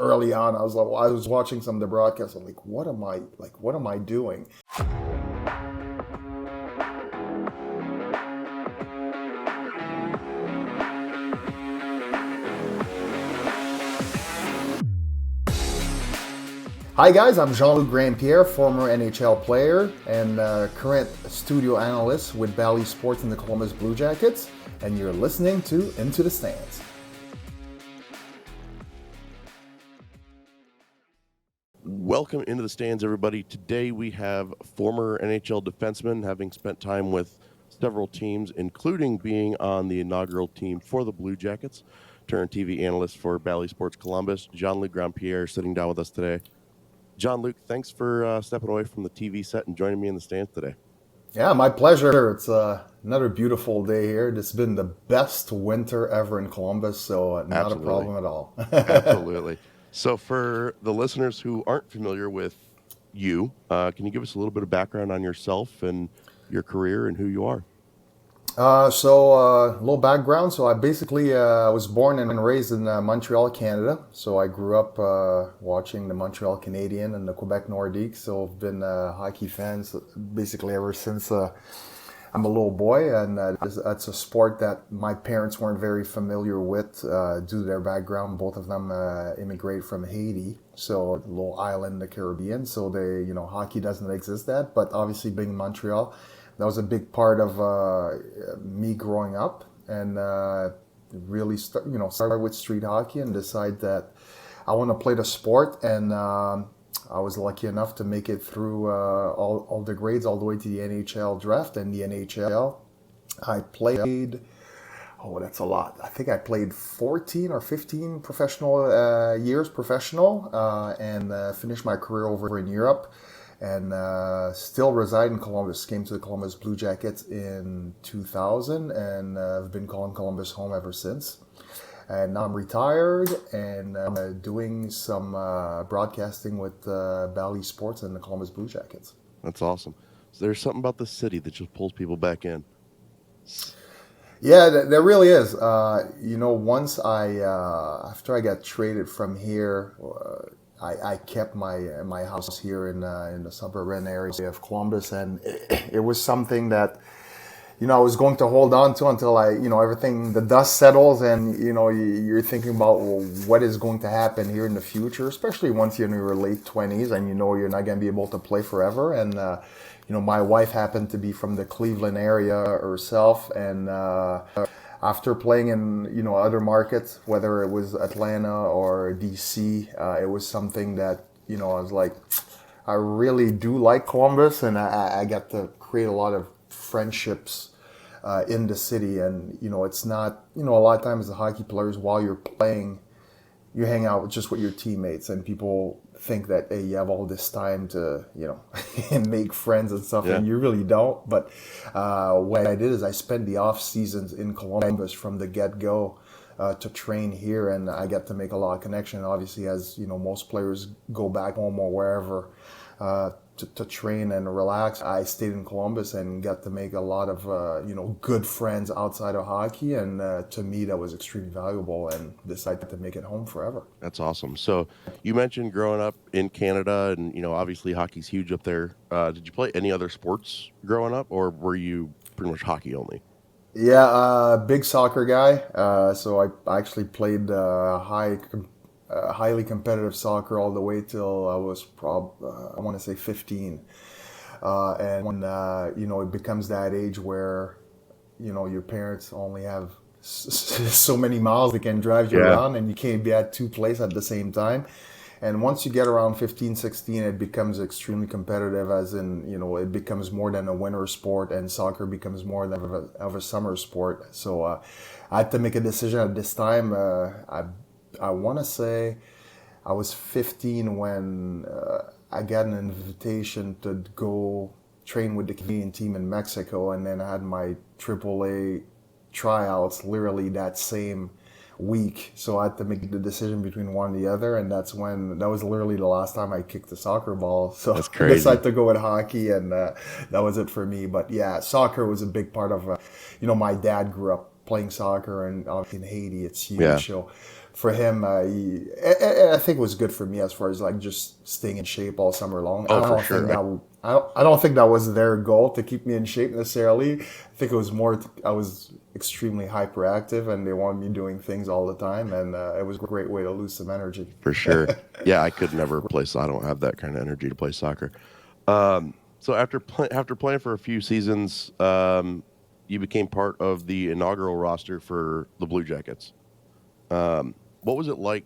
early on, I was watching some of the broadcasts. I'm like, what am I doing? Hi guys, I'm Jean-Luc Grand-Pierre, former NHL player and current studio analyst with Bally Sports and the Columbus Blue Jackets, and you're listening to Into the Stands. Welcome into the stands, everybody. Today we have former NHL defenseman, having spent time with several teams, including being on the inaugural team for the Blue Jackets, turned TV analyst for Bally Sports Columbus, Jean-Luc Grand-Pierre, sitting down with us today. Jean-Luc, thanks for stepping away from the TV set and joining me in the stands today. Yeah, my pleasure. It's another beautiful day here. It's been the best winter ever in Columbus, so not a problem at all. Absolutely. So for the listeners who aren't familiar with you, can you give us a little bit of background on yourself and your career and who you are? A little background. So I basically was born and raised in Montreal, Canada. So I grew up watching the Montreal Canadiens and the Quebec Nordiques. So I've been a hockey fan basically ever since I'm a little boy. And that's a sport that my parents weren't very familiar with due to their background. Both of them immigrated from Haiti, so a little island in the Caribbean. So hockey doesn't exist that. But obviously being in Montreal, that was a big part of me growing up, and really started with street hockey and decided that I want to play the sport. And I was lucky enough to make it through all the grades all the way to the NHL draft. And the NHL, I played, that's a lot. I think I played 14 or 15 professional years and finished my career over in Europe. And still reside in Columbus. Came to the Columbus Blue Jackets in 2000, and I've been calling Columbus home ever since. And now I'm retired, and I'm doing some broadcasting with Bally Sports and the Columbus Blue Jackets. That's awesome. So there's something about the city that just pulls people back in. Yeah, there really is. Once after I got traded from here, I kept my house here in the suburban area of Columbus, and it was something that I was going to hold on to until everything, the dust settles, and you're thinking about, well, what is going to happen here in the future, especially once you're in your late 20s and you're not going to be able to play forever. And my wife happened to be from the Cleveland area herself, and after playing in other markets, whether it was Atlanta or DC, it was something that I was like, I really do like Columbus, and I got to create a lot of friendships in the city. And it's not a lot of times the hockey players, while you're playing, you hang out just with your teammates, and people think that, hey, you have all this time to make friends and stuff, and you really don't. But what I did is I spent the off seasons in Columbus from the get-go to train here, and I got to make a lot of connection. Obviously, as most players go back home or wherever to train and relax, I stayed in Columbus and got to make a lot of good friends outside of hockey, and to me that was extremely valuable, and decided to make it home forever. That's awesome. So you mentioned growing up in Canada, and obviously hockey's huge up there. Did you play any other sports growing up, or were you pretty much hockey only? Yeah, big soccer guy. So I actually played highly competitive soccer all the way till I was I want to say 15. And when it becomes that age where your parents only have so many miles they can drive you around, and you can't be at two places at the same time. And once you get around 15, 16, it becomes extremely competitive, as in, it becomes more than a winter sport, and soccer becomes more than of a summer sport. So I had to make a decision at this time. I want to say I was 15 when I got an invitation to go train with the Canadian team in Mexico, and then I had my AAA tryouts literally that same week. So I had to make the decision between one and the other, and that was literally the last time I kicked a soccer ball. So that's crazy. I decided to go with hockey, and that was it for me. But yeah, soccer was a big part of, my dad grew up playing soccer, and obviously in Haiti it's huge. Yeah. So for him, I think it was good for me as far as like just staying in shape all summer long. Oh, for sure. I don't think that was their goal to keep me in shape necessarily. I think it was more I was extremely hyperactive and they wanted me doing things all the time, and it was a great way to lose some energy. For sure. Yeah, I could never play. I don't have that kind of energy to play soccer. So after playing for a few seasons, you became part of the inaugural roster for the Blue Jackets. What was it like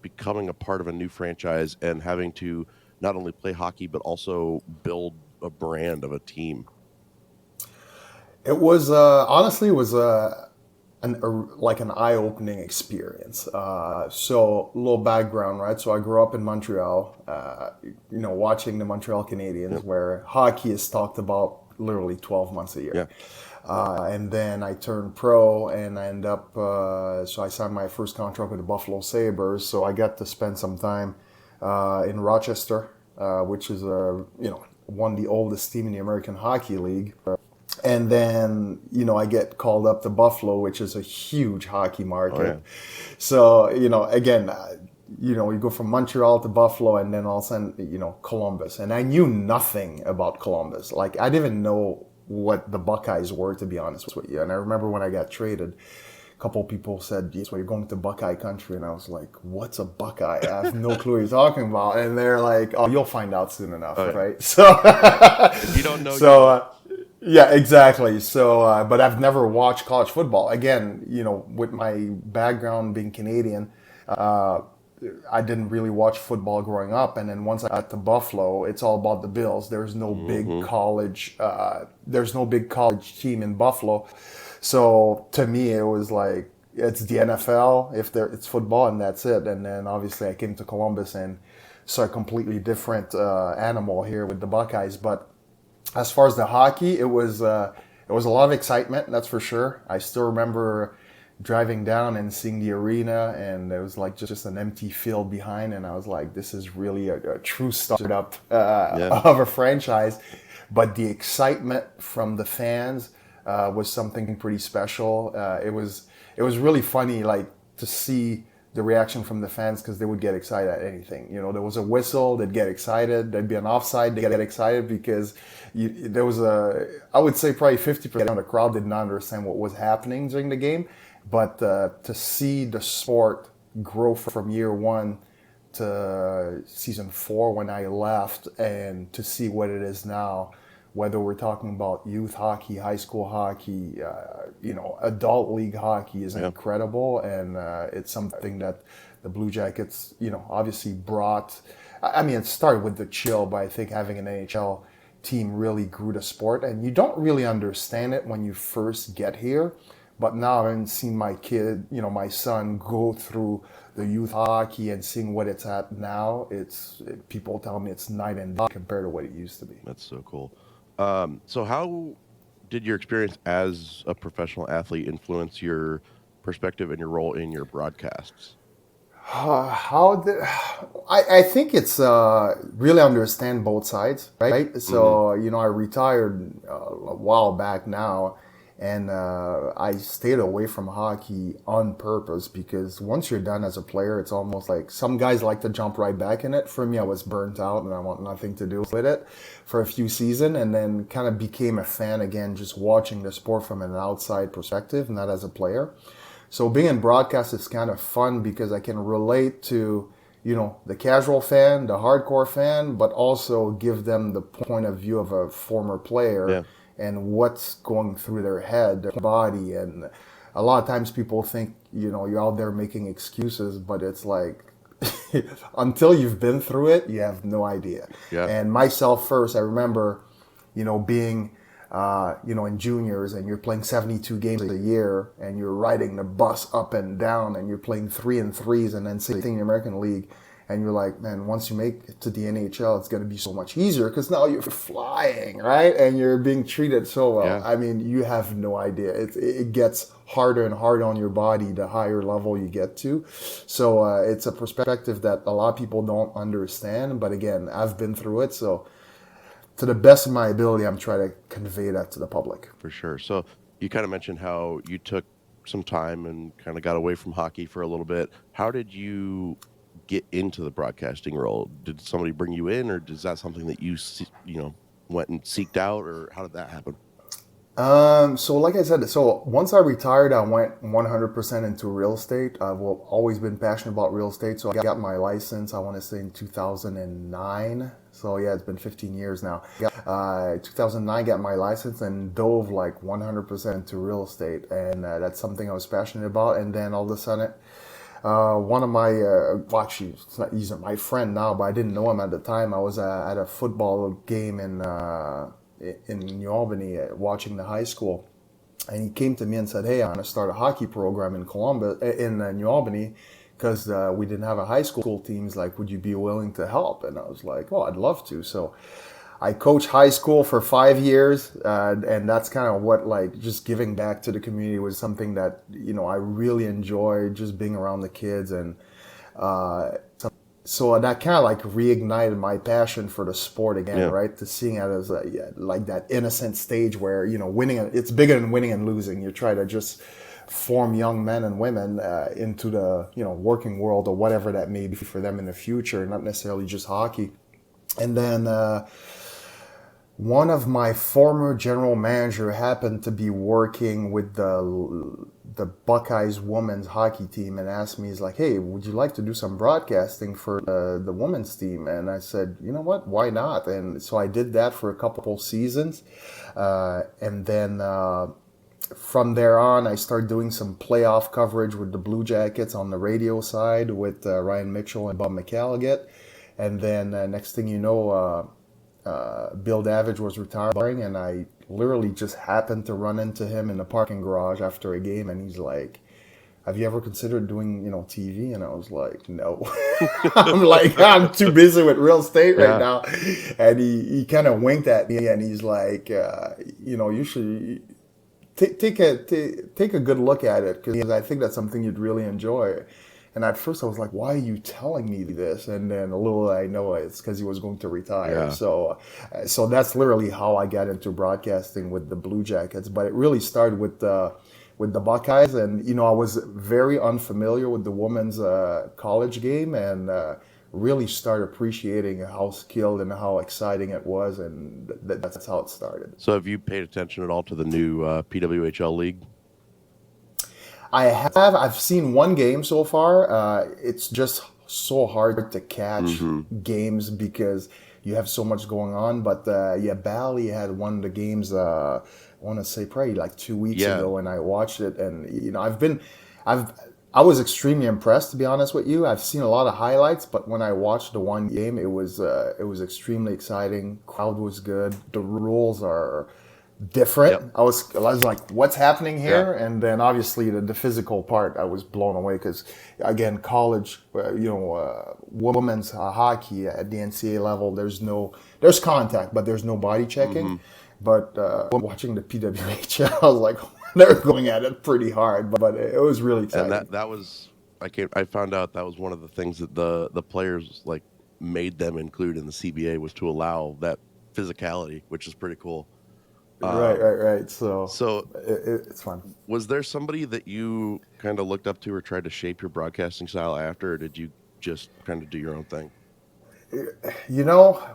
becoming a part of a new franchise and having to not only play hockey but also build a brand of a team? It was honestly it was like an eye-opening experience. So a little background, right? So I grew up in Montreal, watching the Montreal Canadiens, Yep. where hockey is talked about literally 12 months a year. Yeah. And then I turned pro, and I end up. So I signed my first contract with the Buffalo Sabres. So I got to spend some time in Rochester, which is one of the oldest team in the American Hockey League. And then, I get called up to Buffalo, which is a huge hockey market. Oh, yeah. So, again, you go from Montreal to Buffalo and then all of a sudden, Columbus. And I knew nothing about Columbus. Like, I didn't even know what the Buckeyes were, to be honest with you. And I remember when I got traded, a couple people said, yes, well, you're going to Buckeye country. And I was like, what's a Buckeye? I have no clue what you're talking about. And they're like, oh, you'll find out soon enough, Oh, yeah. right? So, If you don't know, yeah, exactly. So, but I've never watched college football. Again, with my background being Canadian, I didn't really watch football growing up. And then once I got to Buffalo, it's all about the Bills. There's no big college. There's no big college team in Buffalo. So to me, it was like it's the NFL. It's football, and that's it. And then obviously I came to Columbus and saw a completely different animal here with the Buckeyes. But as far as the hockey, it was a lot of excitement, that's for sure. I still remember driving down and seeing the arena, and there was like just an empty field behind, and I was like, this is really a true startup of a franchise. But the excitement from the fans was something pretty special. It was really funny, like to see the reaction from the fans, because they would get excited at anything. There was a whistle, they'd get excited. There'd be an offside, they'd get excited because there was I would say probably 50% of the crowd did not understand what was happening during the game. But to see the sport grow from year one to season 4 when I left, and to see what it is now, whether we're talking about youth hockey, high school hockey, adult league hockey is incredible. And it's something that the Blue Jackets, obviously brought. I mean, it started with the chill, but I think having an NHL team really grew the sport. And you don't really understand it when you first get here. But now I've seen my kid, my son, go through the youth hockey and seeing what it's at now. People tell me it's night and day compared to what it used to be. That's so cool. So how did your experience as a professional athlete influence your perspective and your role in your broadcasts? I think it's really understand both sides, right? So I retired a while back now, and I stayed away from hockey on purpose, because once you're done as a player, it's almost like some guys like to jump right back in it. For me, I was burnt out and I want nothing to do with it for a few seasons, and then kind of became a fan again, just watching the sport from an outside perspective, not as a player. So being in broadcast is kind of fun because I can relate to, the casual fan, the hardcore fan, but also give them the point of view of a former player. Yeah. And what's going through their head, their body. And a lot of times people think, you're out there making excuses, but it's like, until you've been through it, you have no idea. Yeah. And myself first, I remember, being, in juniors, and you're playing 72 games a year, and you're riding the bus up and down, and you're playing 3-3s, and then same thing in the American League. And you're like, man, once you make it to the NHL, it's going to be so much easier because now you're flying, right? And you're being treated so well. Yeah. I mean, you have no idea. It gets harder and harder on your body the higher level you get to. So it's a perspective that a lot of people don't understand. But again, I've been through it. So to the best of my ability, I'm trying to convey that to the public. For sure. So you kind of mentioned how you took some time and kind of got away from hockey for a little bit. How did you get into the broadcasting role? Did somebody bring you in, or is that something that you went and seeked out, or how did that happen? So like I said, so once I retired, I went 100% into real estate. I've always been passionate about real estate. So I got my license, I want to say in 2009. So yeah, it's been 15 years now. 2009, got my license and dove like 100% into real estate. And that's something I was passionate about. And then all of a sudden, one of my, actually, he's my friend now, but I didn't know him at the time. I was at a football game in New Albany watching the high school, and he came to me and said, "Hey, I'm gonna start a hockey program in Columbus, in New Albany, because we didn't have a high school team. He's like, would you be willing to help?" And I was like, "Oh, I'd love to." So I coached high school for 5 years, and that's kind of what, like, just giving back to the community was something that I really enjoyed, just being around the kids. And so that kind of like reignited my passion for the sport again, Yeah. right? To seeing it as like that innocent stage where winning, it's bigger than winning and losing. You try to just form young men and women into the working world or whatever that may be for them in the future, not necessarily just hockey. And then one of my former general manager happened to be working with the Buckeyes women's hockey team and asked me, he's like, "Hey, would you like to do some broadcasting for the women's team?" And I said, "You know what? Why not?" And so I did that for a couple seasons. And then from there on, I started doing some playoff coverage with the Blue Jackets on the radio side with Ryan Mitchell and Bob McCalligot. And then next thing you know, Bill Davidge was retiring, and I literally just happened to run into him in the parking garage after a game, and he's like, "Have you ever considered doing, TV?" And I was like, "No." I'm like, "I'm too busy with real estate right Yeah. now." And he kind of winked at me, and he's like, "You should take a good look at it, because I think that's something you'd really enjoy." And at first I was like, "Why are you telling me this?" And then a little I know it's because he was going to retire. Yeah. So that's literally how I got into broadcasting with the Blue Jackets. But it really started with the Buckeyes, and I was very unfamiliar with the women's college game, and really started appreciating how skilled and how exciting it was, and that's how it started. So have you paid attention at all to the new PWHL league? I've seen one game so far. It's just so hard to catch Mm-hmm. games because you have so much going on. But yeah, Bally had one of the games. I want to say probably like 2 weeks Yeah. ago, and I watched it, and I was extremely impressed, to be honest with you. I've seen a lot of highlights, but when I watched the one game, it was extremely exciting. Crowd was good. The rules are different. Yep. I was like, "What's happening here?" And then obviously the physical part, I was blown away because again, college, women's hockey at the NCAA level, there's contact, but there's no body checking. Mm-hmm. But watching the PWHL, I was like, they're going at it pretty hard, but it was really exciting. And that was I found out that was one of the things that the players like made them include in the CBA was to allow that physicality, which is pretty cool. Right. So it's fun. Was there somebody that you kind of looked up to or tried to shape your broadcasting style after, or did you just kind of do your own thing?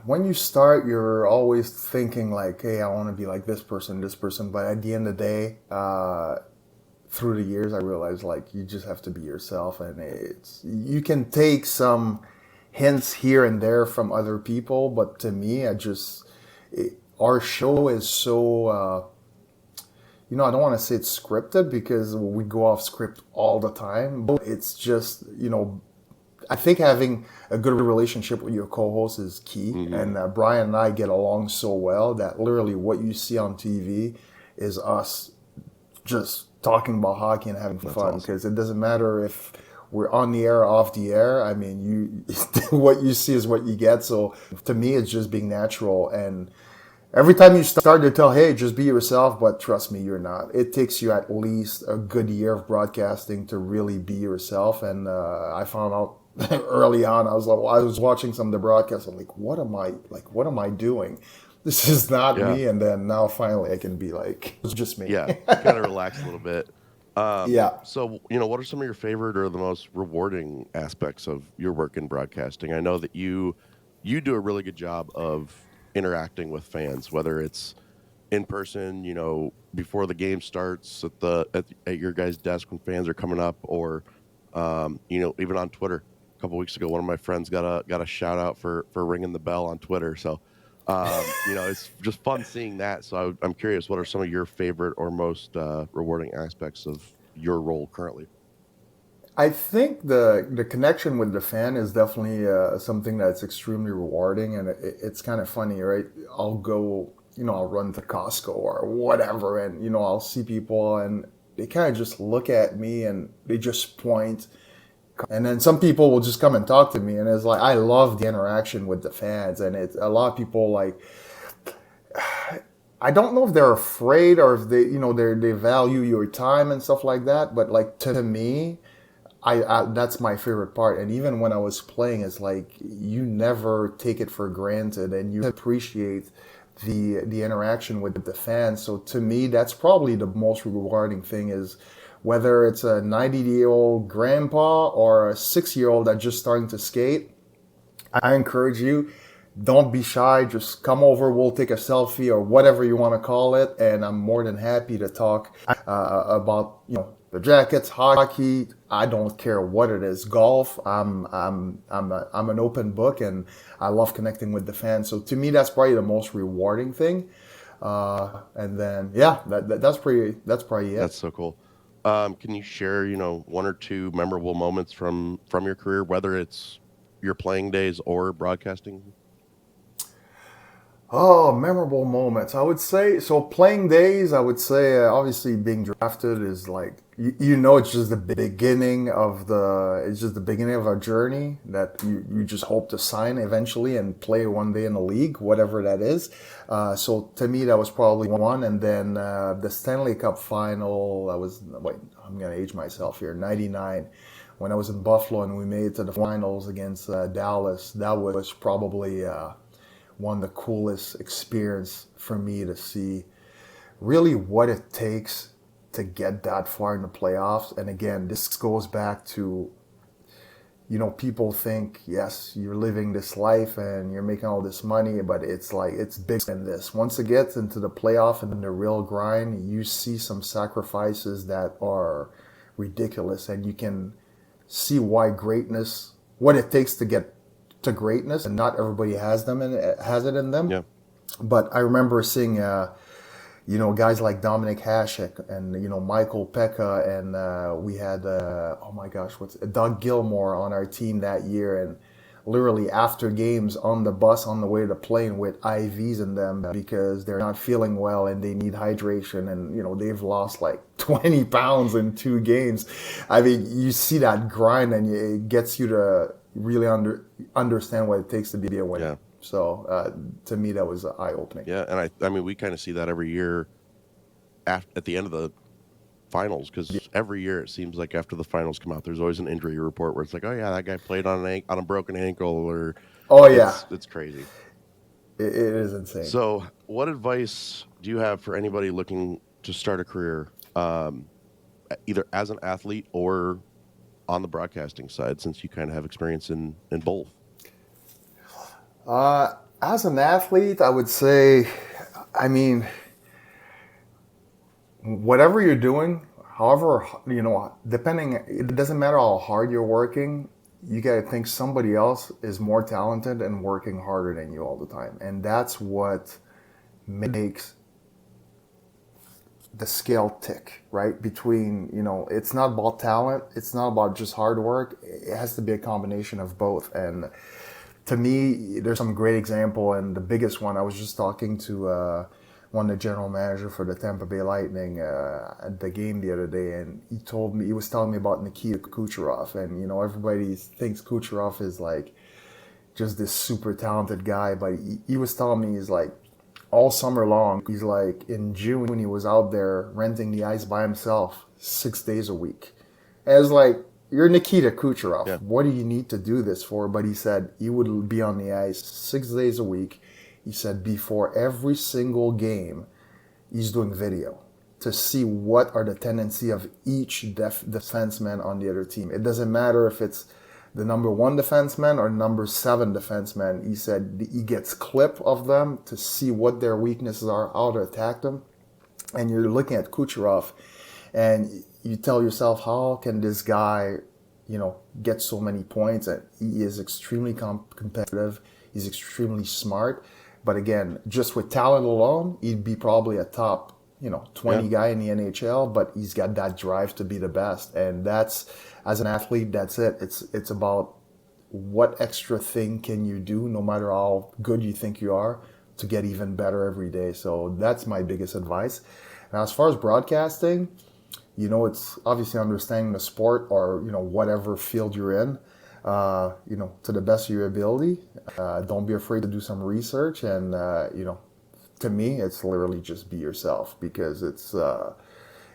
When you start, you're always thinking like, "Hey, I want to be like this person." But at the end of the day, through the years, I realized like you just have to be yourself, and you can take some hints here and there from other people, but to me, our show is so. I don't want to say it's scripted because we go off script all the time. But it's just, I think having a good relationship with your co-host is key. Mm-hmm. And Brian and I get along so well that literally what you see on TV is us just talking about hockey and having fun. Because it doesn't matter if we're on the air or off the air. I mean, what you see is what you get. So to me, it's just being natural. And every time you start to tell, "Hey, just be yourself," but trust me, you're not. It takes you at least a good year of broadcasting to really be yourself. And I found out early on, I was watching some of the broadcasts. I'm like, what am I doing? This is not me. And then now finally I can be like, it's just me. Yeah, kind of relax a little bit. Yeah. So, what are some of your favorite or the most rewarding aspects of your work in broadcasting? I know that you do a really good job of interacting with fans, whether it's in person, before the game starts at your guys' desk when fans are coming up, or even on Twitter. A couple weeks ago, one of my friends got a shout out for ringing the bell on Twitter. So, it's just fun seeing that. So I'm curious, what are some of your favorite or most rewarding aspects of your role currently? I think the connection with the fan is definitely something that's extremely rewarding, and it's kind of funny, right? I'll go, I'll run to Costco or whatever, and I'll see people, and they kind of just look at me and they just point, and then some people will just come and talk to me, and it's like I love the interaction with the fans, and it's a lot of people like. I don't know if they're afraid or if they value your time and stuff like that, but like to me, I that's my favorite part. And even when I was playing, it's like you never take it for granted, and you appreciate the interaction with the fans. So to me, that's probably the most rewarding thing is whether it's a 90-year-old grandpa or a 6-year-old that's just starting to skate. I encourage you, don't be shy. Just come over. We'll take a selfie or whatever you want to call it. And I'm more than happy to talk about the Jackets, hockey. I don't care what it is. Golf. I'm an open book, and I love connecting with the fans. So to me, that's probably the most rewarding thing. And then yeah, that's probably That's it. so cool. Can you share, one or two memorable moments from your career, whether it's your playing days or broadcasting? Oh, memorable moments. I would say so. Playing days, I would say obviously being drafted is like it's just the beginning of a journey that you just hope to sign eventually and play one day in the league, whatever that is. So to me, that was probably one. And then the Stanley Cup final. I'm gonna age myself here. '99, when I was in Buffalo and we made it to the finals against Dallas. That was probably. One of the coolest experience for me to see really what it takes to get that far in the playoffs. And again, this goes back to, people think, yes, you're living this life and you're making all this money, but it's like, it's bigger than this. Once it gets into the playoff and the real grind, you see some sacrifices that are ridiculous, and you can see why greatness, what it takes to get to greatness, and not everybody has it in them. Yeah. But I remember seeing, guys like Dominic Hasek and Michael Pekka, and we had oh my gosh, what's Doug Gilmore on our team that year, and literally after games on the bus on the way to the plane with IVs in them because they're not feeling well and they need hydration, and they've lost like 20 pounds in 2 games. I mean, you see that grind, and it gets you to really understand what it takes to be a winner. Yeah. So to me, that was eye opening. Yeah. And I mean, we kind of see that every year at the end of the finals, because every year it seems like after the finals come out, there's always an injury report where it's like, oh yeah, that guy played on a broken ankle, or Oh yeah, it's crazy. it is insane. So, what advice do you have for anybody looking to start a career, either as an athlete or on the broadcasting side, since you kind of have experience in both? As an athlete, I would say, I mean, whatever you're doing, however, depending, it doesn't matter how hard you're working, you got to think somebody else is more talented and working harder than you all the time. And that's what makes the scale tick, right? Between, it's not about talent, it's not about just hard work. It has to be a combination of both. And to me, there's some great example, and the biggest one, I was just talking to one of the general manager for the Tampa Bay Lightning at the game the other day, and he was telling me about Nikita Kucherov, and everybody thinks Kucherov is like just this super talented guy, but he was telling me he's like all summer long, he's like in June when he was out there renting the ice by himself 6 days a week. And it's like, you're Nikita Kucherov. Yeah. What do you need to do this for? But he said he would be on the ice 6 days a week. He said before every single game, he's doing video. to see what are the tendency of each defenseman on the other team. It doesn't matter if it's the number one defenseman or number seven defenseman. He said he gets clip of them to see what their weaknesses are, how to attack them. And you're looking at Kucherov, and you tell yourself, how can this guy, get so many points? And he is extremely competitive. He's extremely smart. But again, just with talent alone, he'd be probably a top 20 guy in the NHL, but he's got that drive to be the best. And that's, as an athlete, that's it. It's about what extra thing can you do, no matter how good you think you are, to get even better every day. So that's my biggest advice. Now, as far as broadcasting, it's obviously understanding the sport or, whatever field you're in, to the best of your ability. Don't be afraid to do some research, and, to me, it's literally just be yourself, because it's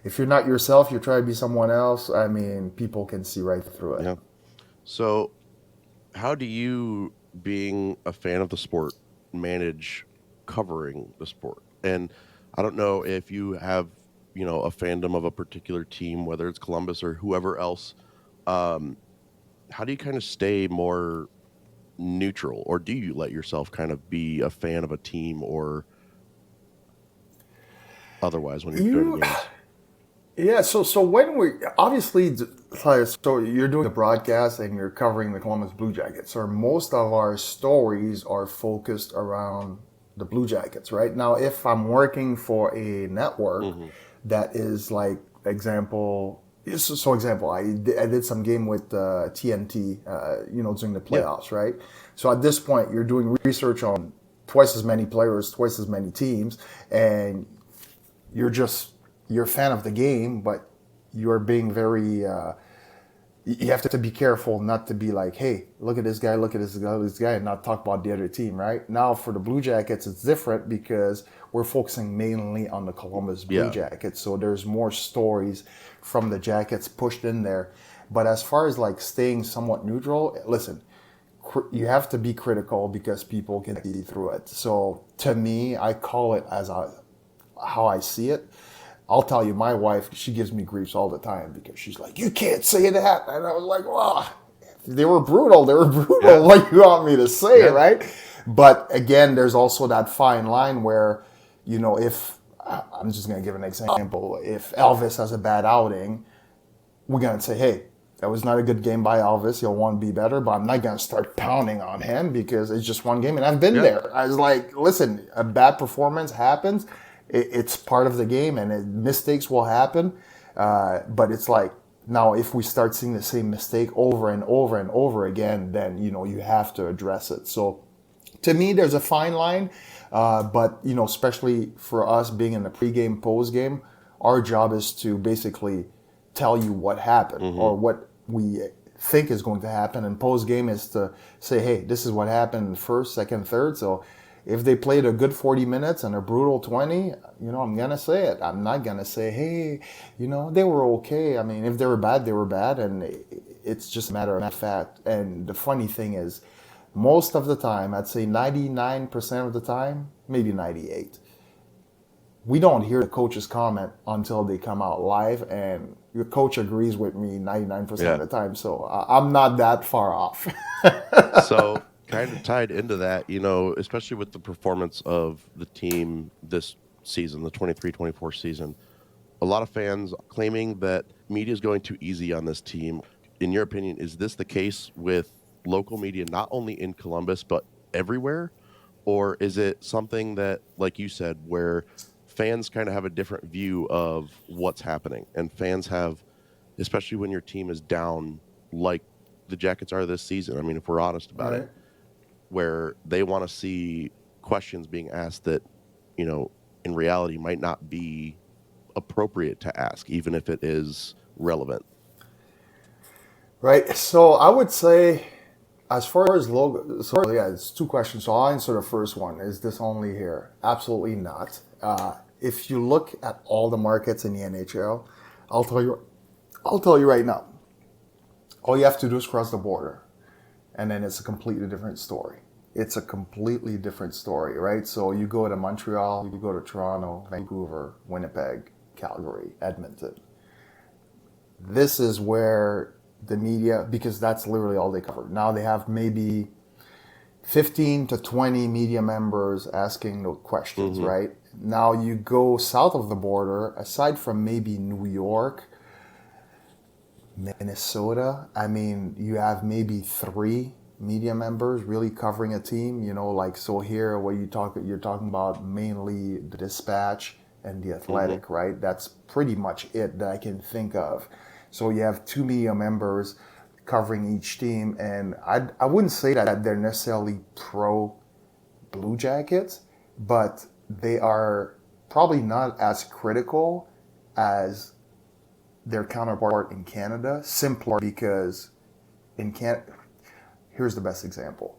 if you're not yourself, you're trying to be someone else. I mean, people can see right through it. Yeah. So, how do you, being a fan of the sport, manage covering the sport? And I don't know if you have, a fandom of a particular team, whether it's Columbus or whoever else. How do you kind of stay more neutral, or do you let yourself kind of be a fan of a team or otherwise when you're doing games? Yeah, so when we obviously, so you're doing the broadcast and you're covering the Columbus Blue Jackets. So most of our stories are focused around the Blue Jackets, right? Now, if I'm working for a network that is like, example, I did some game with TNT, during the playoffs, right? So at this point, you're doing research on twice as many players, twice as many teams, and you're a fan of the game, but you're being very, you have to be careful not to be like, hey, look at this guy, and not talk about the other team, right? Now for the Blue Jackets, it's different because we're focusing mainly on the Columbus Blue Jackets. So there's more stories from the Jackets pushed in there. But as far as like staying somewhat neutral, listen, you have to be critical because people can see through it. So to me, I call it as how I see it. I'll tell you, my wife, she gives me griefs all the time because she's like, you can't say that. And I was like, well, they were brutal. Yeah. What you want me to say, right? But again, there's also that fine line where, if, I'm just going to give an example. If Elvis has a bad outing, we're going to say, hey, that was not a good game by Elvis. He'll want to be better, but I'm not going to start pounding on him because it's just one game. And I've been there. I was like, listen, a bad performance happens. It's part of the game, and mistakes will happen. But it's like, now if we start seeing the same mistake over and over and over again, then, you have to address it. So to me, there's a fine line. But, especially for us being in the pregame, postgame, our job is to basically tell you what happened or what we think is going to happen. And postgame is to say, hey, this is what happened in first, second, third. So if they played a good 40 minutes and a brutal 20, I'm going to say it. I'm not going to say, hey, they were okay. I mean, if they were bad, they were bad. And it's just a matter of fact. And the funny thing is, most of the time, I'd say 99% of the time, maybe 98, we don't hear the coach's comment until they come out live. And your coach agrees with me 99% of the time. So I'm not that far off. So kind of tied into that, especially with the performance of the team this season, the 23-24 season, a lot of fans claiming that media is going too easy on this team. In your opinion, is this the case with local media, not only in Columbus, but everywhere? Or is it something that, like you said, where fans kind of have a different view of what's happening, and fans have, especially when your team is down like the Jackets are this season, I mean, if we're honest about it, where they want to see questions being asked that, in reality might not be appropriate to ask, even if it is relevant. Right. So I would say, as far as logo, it's two questions. So I'll answer the first one. Is this only here? Absolutely not. If you look at all the markets in the NHL, I'll tell you right now, all you have to do is cross the border, and then it's a completely different story. It's a completely different story, right? So you go to Montreal, you go to Toronto, Vancouver, Winnipeg, Calgary, Edmonton. This is where the media, because that's literally all they cover. Now they have maybe 15 to 20 media members asking those questions, right? Now you go south of the border, aside from maybe New York, Minnesota, I mean, you have maybe 3 media members really covering a team, like, so here what you're talking about mainly the Dispatch and the Athletic, right? That's pretty much it that I can think of. So you have 2 media members covering each team, and I wouldn't say that they're necessarily pro Blue Jackets, but they are probably not as critical as their counterpart in Canada, simply because in Canada, here's the best example.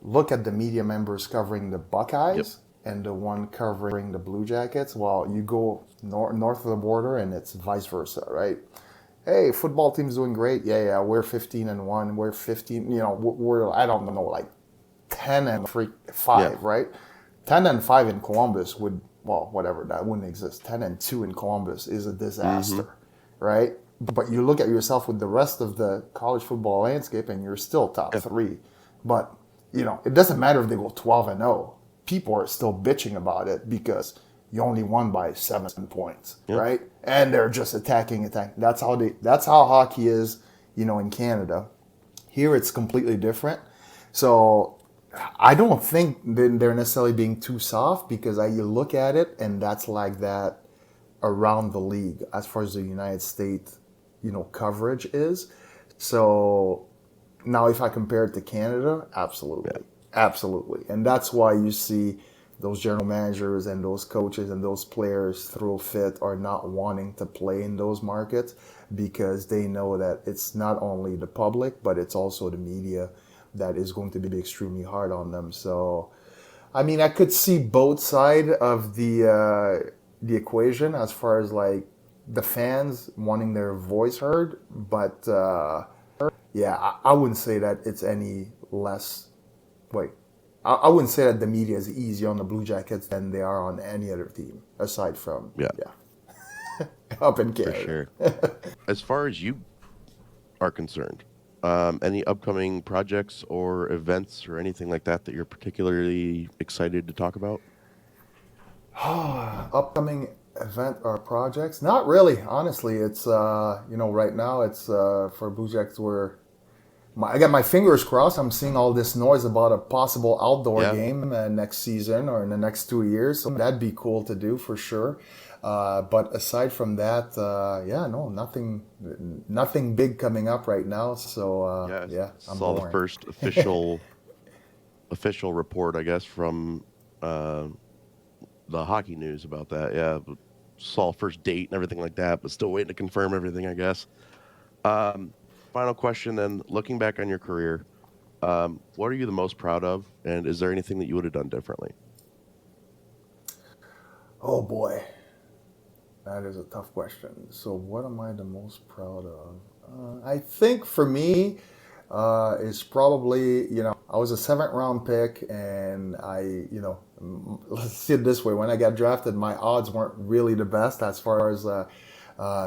Look at the media members covering the Buckeyes and the one covering the Blue Jackets. Well, you go north of the border and it's vice versa, right? Hey, football team's doing great. Yeah, we're 15-1. We're 15, we're I don't know, like 10-5, right? 10-5 in Columbus whatever, that wouldn't exist. 10-2 in Columbus is a disaster, right? But you look at yourself with the rest of the college football landscape and you're still top 3. But, it doesn't matter if they go 12-0. People are still bitching about it because you only won by 7 points, right? And they're just attacking. That's how hockey is, in Canada. Here it's completely different. So I don't think they're necessarily being too soft, because you look at it and that's like that around the league as far as the United States, coverage is. So now if I compare it to Canada, absolutely. And that's why you see those general managers and those coaches and those players throw fit are not wanting to play in those markets, because they know that it's not only the public, but it's also the media that is going to be extremely hard on them. So, I mean, I could see both sides of the equation as far as like the fans wanting their voice heard, but I wouldn't say that it's any less. I wouldn't say that the media is easy on the Blue Jackets than they are on any other team, aside from up in Canada. For sure. As far as you are concerned, any upcoming projects or events or anything like that you're particularly excited to talk about? Upcoming event or projects? Not really, honestly. It's right now it's for Blue Jackets I got my fingers crossed. I'm seeing all this noise about a possible outdoor game next season or in the next 2 years. So that'd be cool to do for sure. But aside from that, nothing big coming up right now. So I saw the first official report, I guess, from the hockey news about that. Yeah, saw first date and everything like that, but still waiting to confirm everything, I guess. Final question then, looking back on your career, what are you the most proud of, and is there anything that you would have done differently? Oh boy, that is a tough question. So what am I the most proud of? I think for me, is probably, I was a 7th round pick, and let's see it this way. When I got drafted, my odds weren't really the best as far as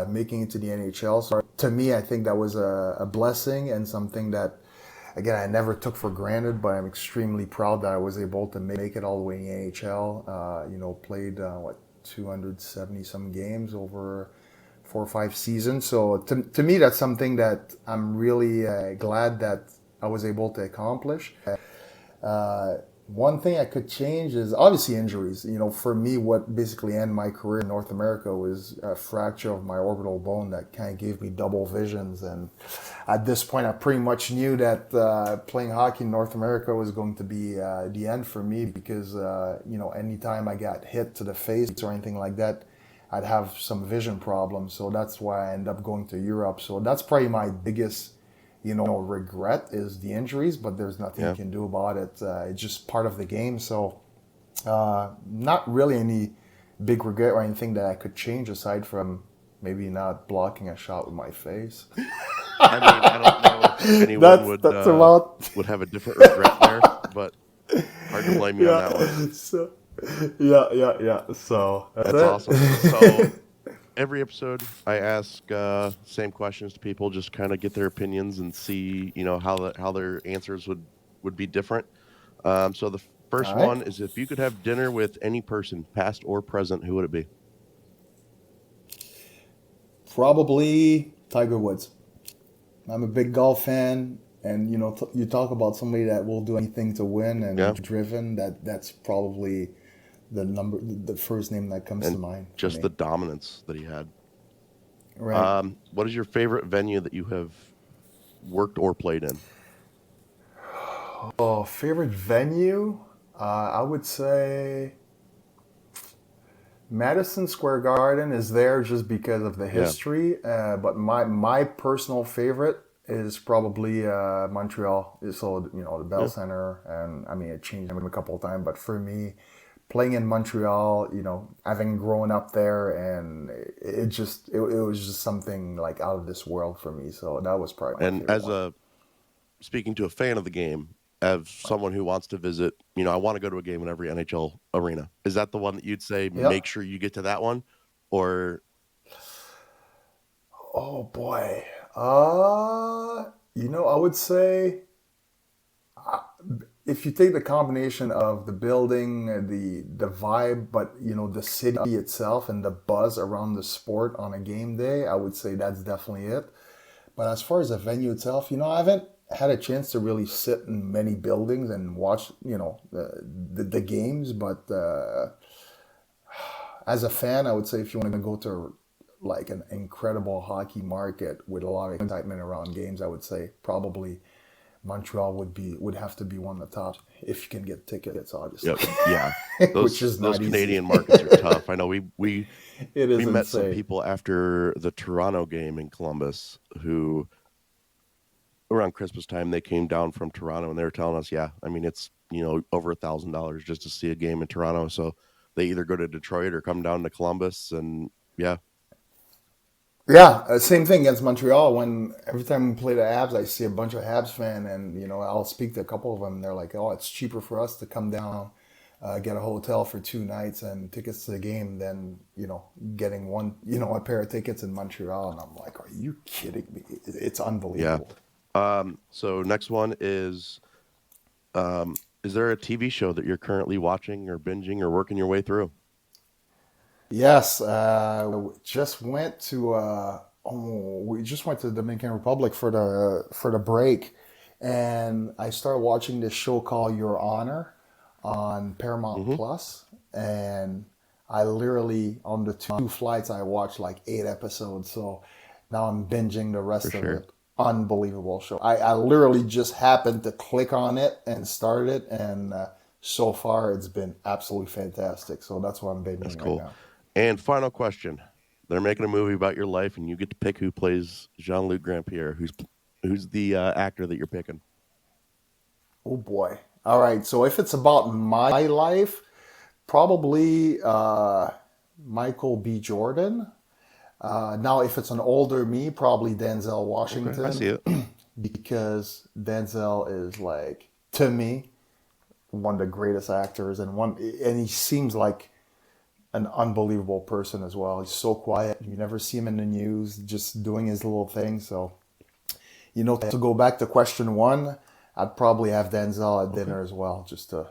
making it to the NHL. So to me, I think that was a blessing and something that, again, I never took for granted, but I'm extremely proud that I was able to make it all the way in the NHL. Played 270 some games over 4 or 5 seasons. So to me, that's something that I'm really glad that I was able to accomplish. One thing I could change is obviously injuries. For me, what basically ended my career in North America was a fracture of my orbital bone that kind of gave me double visions. And at this point, I pretty much knew that playing hockey in North America was going to be the end for me, because, anytime I got hit to the face or anything like that, I'd have some vision problems. So that's why I ended up going to Europe. So that's probably my biggest regret is the injuries, but there's nothing you can do about it. It's just part of the game. So not really any big regret or anything that I could change, aside from maybe not blocking a shot with my face. I mean, I don't know if anyone would have a different regret there, but hard to blame you on that one. So, yeah. So that's awesome. So every episode I ask same questions to people, just kind of get their opinions and see, how their answers would be different. So the first All right. one is if you could have dinner with any person, past or present, who would it be? Probably Tiger Woods. I'm a big golf fan, and you talk about somebody that will do anything to win Yeah, and driven. That's probably the first name that comes to and mind for just me. the dominance that he had. Right. What is your favorite venue that you have worked or played in? Oh, favorite venue? I would say Madison Square Garden is there just because of the Yeah, history. But my personal favorite is probably Montreal. So the Bell yeah, Center, and I mean it changed a couple of times, but for me, playing in Montreal, having grown up there, and it was just something like out of this world for me. So that was probably my and favorite as one. a speaking to a fan of the game, as someone who wants to visit, I want to go to a game in every NHL arena. Is that the one that you'd say make Yep. sure you get to that one, or Oh boy. I would say if you take the combination of the building, the vibe, but the city itself and the buzz around the sport on a game day, I would say that's definitely it. But as far as the venue itself, I haven't had a chance to really sit in many buildings and watch, the games. But as a fan, I would say if you want to go to like an incredible hockey market with a lot of excitement around games, I would say probably Montreal would have to be one of the top if you can get tickets, yeah, obviously, yeah, which those is those not easy. Canadian markets are tough. I know It we is met some insane. people after the Toronto game in Columbus who around Christmas time they came down from Toronto and they were telling us, yeah, I mean it's over $1,000 just to see a game in Toronto. So they either go to Detroit or come down to Columbus, and yeah, Yeah, same thing against Montreal. When every time we play the Habs, I see a bunch of Habs fan, and I'll speak to a couple of them. And they're like, "Oh, it's cheaper for us to come down, get a hotel for 2 nights and tickets to the game than getting one, a pair of tickets in Montreal." And I'm like, "Are you kidding me? It's yeah. unbelievable." So next one is there a TV show that you're currently watching or binging or working your way through? Yes, we just went to the Dominican Republic for the break, and I started watching this show called Your Honor on Paramount Mm-hmm. Plus, and I literally on the two flights I watched like 8 episodes, so now I'm binging the For rest of sure. it. Unbelievable show. I literally just happened to click on it and start it, and so far it's been absolutely fantastic. So that's what I'm That's binging right cool. now. And final question. They're making a movie about your life, and you get to pick who plays Jean-Luc Grand-Pierre. Who's the actor that you're picking? Oh boy. All right. So if it's about my life, probably Michael B. Jordan. Now, if it's an older me, probably Denzel Okay, I see Washington, it. because Denzel is like, to me, one of the greatest actors, and he seems like an unbelievable person as well. He's so quiet. You never see him in the news, just doing his little thing. So, to go back to question one, I'd probably have Denzel at Okay. dinner as well, just to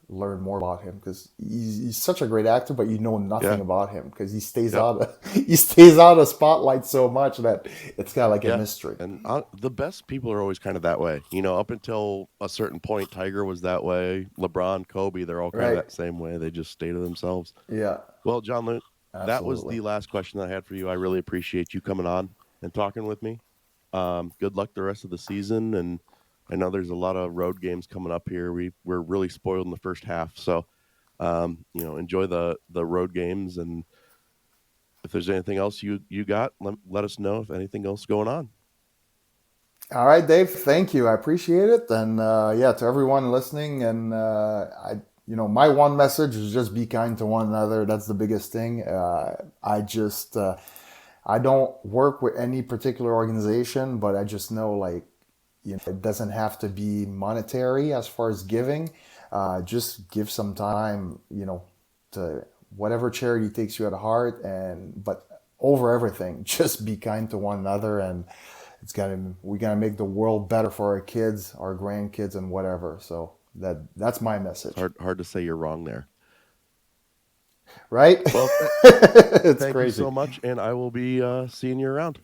learn more about him because he's such a great actor, but you know nothing Yeah. about him because he stays Yep. out of he stays out of spotlight so much that it's kind of like a Yeah. mystery. And the best people are always kind of that way. Up until a certain point, Tiger was that way. LeBron, Kobe, they're all kind of Right? that same way. They just stay to themselves. Yeah, Well, John Luke, that was absolutely. the last question that I had for you. I really appreciate you coming on and talking with me. Good luck the rest of the season, and I know there's a lot of road games coming up here. We're really spoiled in the first half, so enjoy the road games. And if there's anything else you got, let us know if anything else going on. All right, Dave. Thank you. I appreciate it. And yeah, to everyone listening, and my one message is just be kind to one another. That's the biggest thing. I don't work with any particular organization, but I just know like it doesn't have to be monetary as far as giving. Just give some time, to whatever charity takes you at heart, and but over everything, just be kind to one another, and we gotta make the world better for our kids, our grandkids, and whatever. So that's my It's message, hard to say you're wrong there. right? Well, It's thank you crazy. so much, and I will be seeing you around.